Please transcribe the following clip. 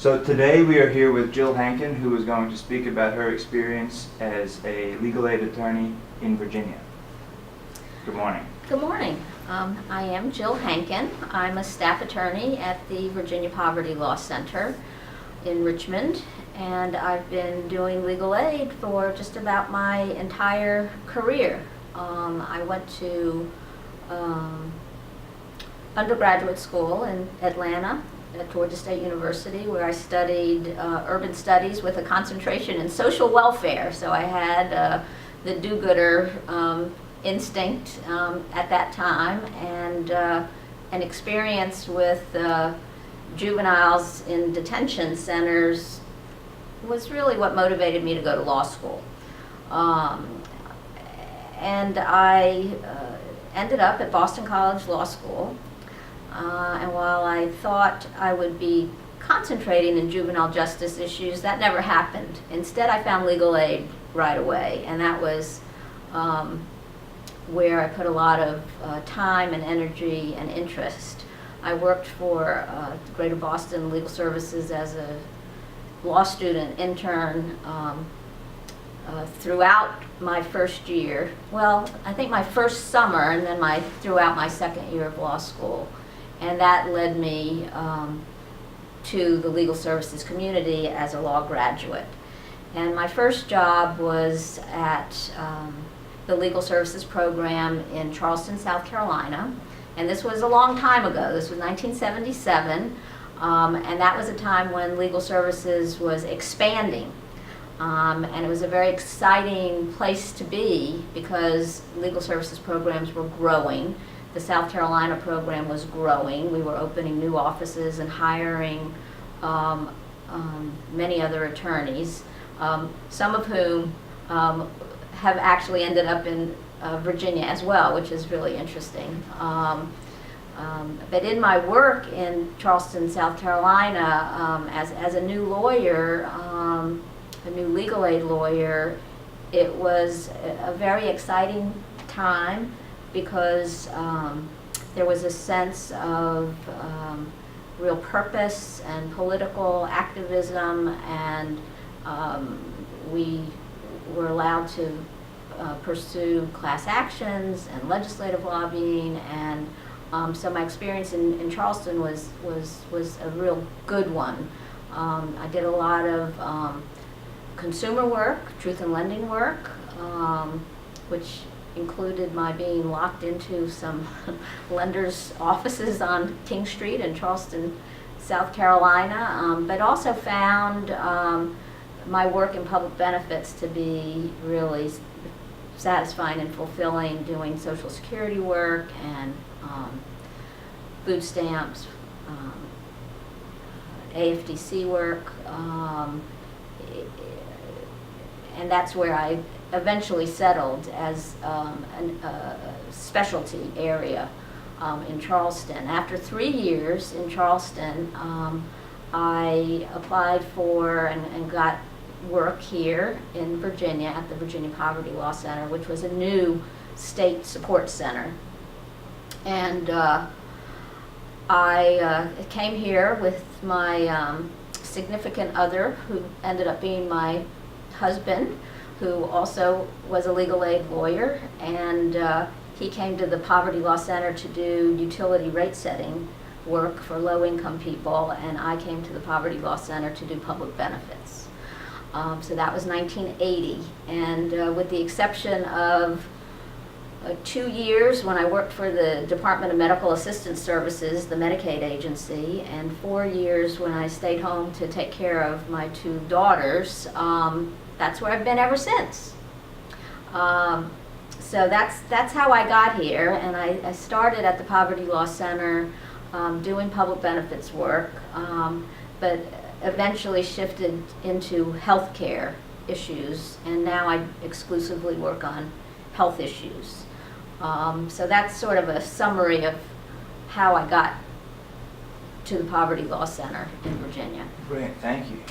So today we are here with Jill Hanken, who is going to speak about her experience as a legal aid attorney in Virginia. Good morning. Good morning. I am Jill Hanken. I'm a staff attorney at the Virginia Poverty Law Center in Richmond, and I've been doing legal aid for just about my entire career. I went to undergraduate school in Atlanta at Georgia State University, where I studied urban studies with a concentration in social welfare. So I had the do-gooder instinct at that time, and an experience with juveniles in detention centers was really what motivated me to go to law school. And I ended up at Boston College Law School. And while I thought I would be concentrating in juvenile justice issues, that never happened. Instead, I found legal aid right away, and that was where I put a lot of time and energy and interest. I worked for Greater Boston Legal Services as a law student intern throughout my first year. Well, I think my first summer, and then throughout my second year of law school. And that led me to the legal services community as a law graduate. And my first job was at the legal services program in Charleston, South Carolina. And this was a long time ago. This was 1977. And that was a time when legal services was expanding. And it was a very exciting place to be because legal services programs were growing. The South Carolina program was growing. We were opening new offices and hiring many other attorneys, some of whom have actually ended up in Virginia as well, which is really interesting. But in my work in Charleston, South Carolina, as a new lawyer, a new legal aid lawyer, it was a very exciting time because there was a sense of real purpose and political activism, and we were allowed to pursue class actions and legislative lobbying, and so my experience in Charleston was a real good one. I did a lot of consumer work, truth in lending work, which included my being locked into some lenders' offices on King Street in Charleston, South Carolina, but also found my work in public benefits to be really satisfying and fulfilling, doing Social Security work and food stamps, AFDC work, and that's where I eventually settled as a specialty area in Charleston. After 3 years in Charleston, I applied for and got work here in Virginia at the Virginia Poverty Law Center, which was a new state support center. And I came here with my significant other, who ended up being my husband, who also was a legal aid lawyer, and he came to the Poverty Law Center to do utility rate setting work for low-income people, and I came to the Poverty Law Center to do public benefits. So that was 1980, and with the exception of 2 years when I worked for the Department of Medical Assistance Services, the Medicaid agency, and 4 years when I stayed home to take care of my 2 daughters, that's where I've been ever since. So that's how I got here, and I started at the Poverty Law Center doing public benefits work, but eventually shifted into healthcare issues, and now I exclusively work on health issues. So that's sort of a summary of how I got to the Poverty Law Center in Virginia. Brilliant, thank you.